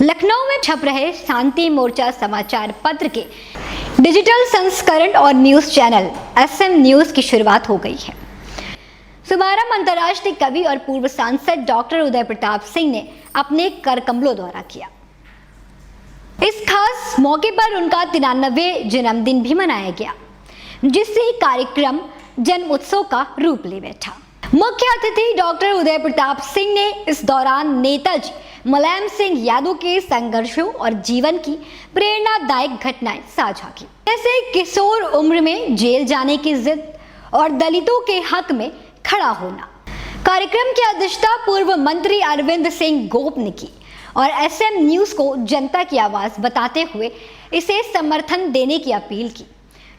लखनऊ में छप रहे शांति मोर्चा समाचार पत्र के डिजिटल संस्करण और न्यूज चैनल SM न्यूज की शुरुआत हो गई है। शुभारंभ अंतर्राष्ट्रीय कवि और पूर्व सांसद डॉक्टर उदय प्रताप सिंह ने अपने कर कमलों द्वारा किया। इस खास मौके पर उनका 93वें जन्मदिन भी मनाया गया, जिससे कार्यक्रम जन्म उत्सव का रूप ले बैठा। मुख्य अतिथि डॉक्टर उदय प्रताप सिंह ने इस दौरान नेताजी मुलायम सिंह यादव के संघर्षों और जीवन की प्रेरणादायक घटनाएं साझा की, जैसे किशोर उम्र में जेल जाने की जिद और दलितों के हक में खड़ा होना। कार्यक्रम की अध्यक्षता पूर्व मंत्री अरविंद सिंह गोप ने की और SM न्यूज को जनता की आवाज बताते हुए इसे समर्थन देने की अपील की।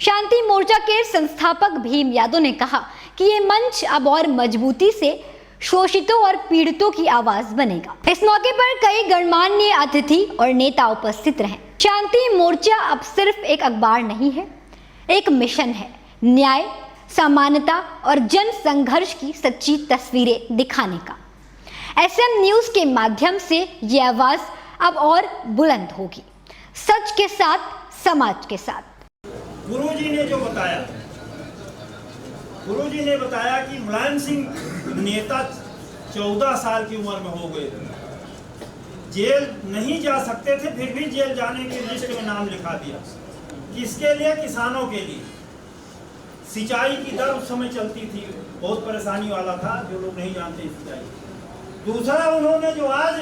शांति मोर्चा के संस्थापक भीम यादव ने कहा कि ये मंच अब और मजबूती से शोषितों और पीड़ितों की आवाज बनेगा। इस मौके पर कई गणमान्य अतिथि और नेता उपस्थित रहे। शांति मोर्चा अब सिर्फ एक अखबार नहीं है, एक मिशन है, न्याय, समानता और जन संघर्ष की सच्ची तस्वीरें दिखाने का। SM न्यूज के माध्यम से ये आवाज अब और बुलंद होगी, सच के साथ, समाज के साथ। गुरुजी ने बताया कि मुलायम सिंह नेता 14 साल की उम्र में हो गए, जेल नहीं जा सकते थे, फिर भी जेल जाने की लिस्ट में नाम लिखा दिया। किसके लिए? किसानों के लिए। सिंचाई की दर उस समय चलती थी, बहुत परेशानी वाला था, जो लोग नहीं जानते सिंचाई। दूसरा, उन्होंने जो आज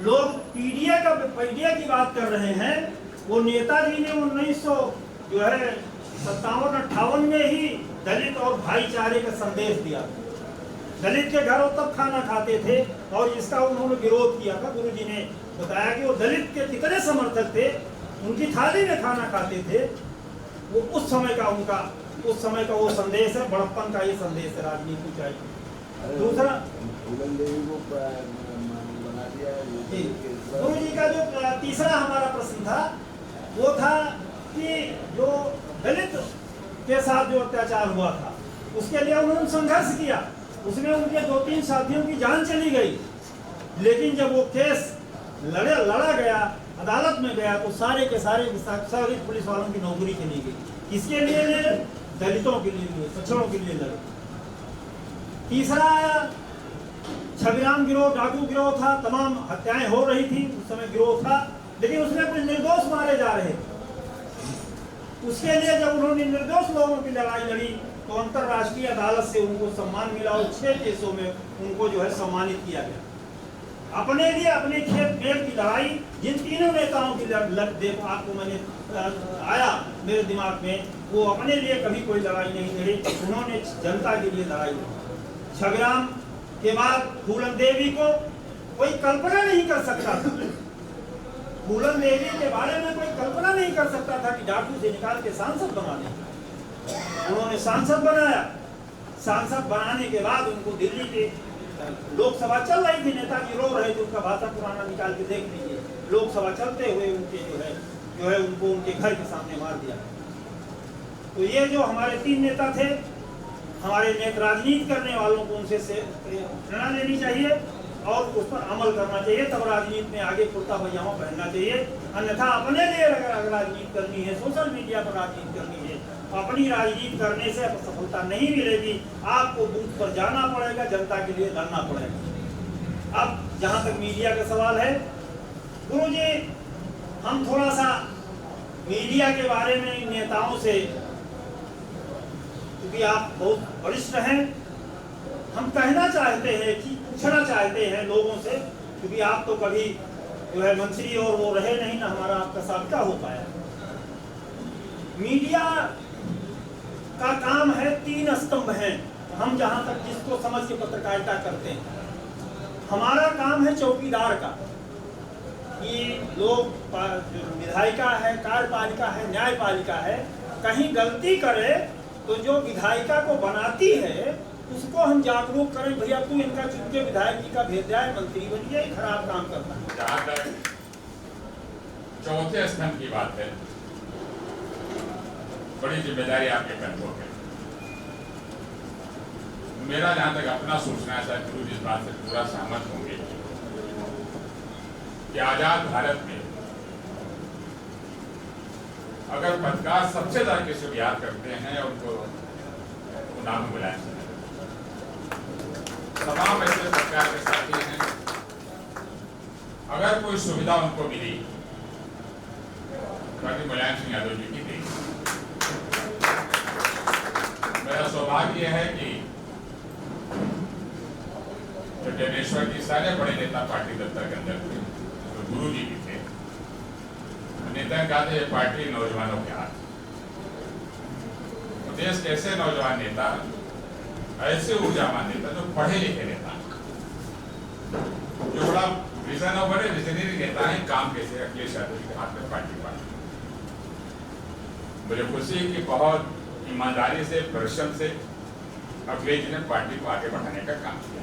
लोग पीडीए की बात कर रहे हैं, वो नेताजी ने 1957-58 में ही दलित और भाईचारे का संदेश दिया। दलित के घरों तब खाना खाते थे और इसका उन्होंने विरोध किया था। गुरुजी ने बताया कि वो दलित के कितने समर्थक थे, उनकी थाली में खाना खाते थे। वो उस समय का वो संदेश है, बड़प्पन का ये संदेश है, राजनीति चाहिए। दूसरा, गुरुजी का जो तीसरा हमारा प्रश्न था, वो था कि जो दलित के साथ जो अत्याचार हुआ था, उसके लिए उन्होंने संघर्ष किया। उसमें उनके 2-3 साथियों की जान चली गई, लेकिन जब वो केस लड़ा गया, अदालत में गया, तो सारे के सारे पुलिस वालों की नौकरी चली गई। किसके लिए? दलितों के लिए, सक्षणों के लिए लड़े। तीसरा, छविराम गिरोह डाकू गिरोह था, तमाम हत्याएं हो रही थी, उस समय गिरोह था, लेकिन उसमें कुछ निर्दोष मारे जा रहे थे। उसके लिए जब उन्होंने निर्दोष लोगों की लड़ाई लड़ी, तो अंतरराष्ट्रीय अदालत से उनको सम्मान मिला और 6 केसों में उनको जो है सम्मानित किया गया। अपने लिए अपने खेत मेल की लड़ाई, जिन तीनों नेताओं की देखो, आपको मैंने आया मेरे दिमाग में, वो अपने लिए कभी कोई लड़ाई नहीं लड़ी, उन्होंने जनता के लिए लड़ाई लड़ी। छविराम के बाद फूलन देवी को कोई कल्पना नहीं कर सकता था। फूलन देवी के बारे में कोई कल्पना नहीं कर सकता था कि डाकू से निकाल के सांसद बना दें। उन्होंने सांसद बनाया। सांसद बनाने के बाद उनको दिल्ली के लोकसभा चल रही थी, नेताजी रो रहे थे, उसका भाषण पुराना निकाल के देख लीजिए। लोकसभा चलते हुए उनके जो है उनको उनके घर के सामने मार दिया। तो ये जो हमारे 3 नेता थे, हमारे नेता राजनीति करने वालों को उनसे प्रेरणा लेनी चाहिए और उस पर अमल करना चाहिए, तब राजनीति में आगे कुर्ता पजामा पहनना चाहिए। अन्यथा अपने लिए अगर राजनीति करनी है, सोशल मीडिया पर राजनीति करनी है, अपनी राजनीति करने से सफलता नहीं मिलेगी। आपको बूथ पर जाना पड़ेगा, जनता के लिए लड़ना पड़ेगा। अब जहां तक मीडिया का सवाल है, गुरुजी, हम थोड़ा सा मीडिया के बारे में इन नेताओं से, क्योंकि आप बहुत वरिष्ठ हैं, हम कहना चाहते हैं कि पूछना चाहते हैं लोगों से, क्योंकि आप तो कभी जो है मंत्री और वो रहे नहीं ना, हमारा आपका साबिका हो पाया। मीडिया का काम है, 3 स्तंभ हैं, हम जहां तक जिसको समझ के पत्रकारिता करते हैं। हमारा काम है चौकीदार का, कि लोग, विधायिका है, कार्यपालिका है, न्यायपालिका है, कहीं गलती करे तो जो विधायिका को बनाती है उसको हम जागरूक करें, भैया तू इनका चुन के विधायक जी का भेज जाए, मंत्री बन जाए, खराब काम करता है। जहाँ तक चौथे स्तंभ की बात है, बड़ी जिम्मेदारी आपके कंधों पे। मेरा जहाँ तक अपना सोचना है, शायद गुरु इस बात से पूरा सहमत होंगे कि आजाद भारत में अगर पत्रकार सबसे ज्यादा किसी को याद करते हैं उनको नाम मुलायम सिंह। तमाम ऐसे पत्रकार के साथी हैं, अगर कोई सुविधा उनको मिली तो मुलायम सिंह यादव जी की दी। मेरा सौभाग्य है कि जो ज्ञानेश्वर जी सारे बड़े नेता पार्टी दफ्तर के अंदर थे, तो गुरु जी भी थे। नेता कहा था ये पार्टी नौजवानों के हाथ। तो देश के ऐसे नौजवान नेता, ऐसे ऊर्जावान नेता जो पढ़े लिखे नेता, जो बड़ा विजन और बड़े विजनरी नेता है, काम कैसे अखिलेश यादव जी के हाथ में पार्टी पार्टी। मुझे खुशी है कि बहुत ईमानदारी से, परिश्रम से अखिलेश जी ने पार्टी को आगे बढ़ाने का काम किया।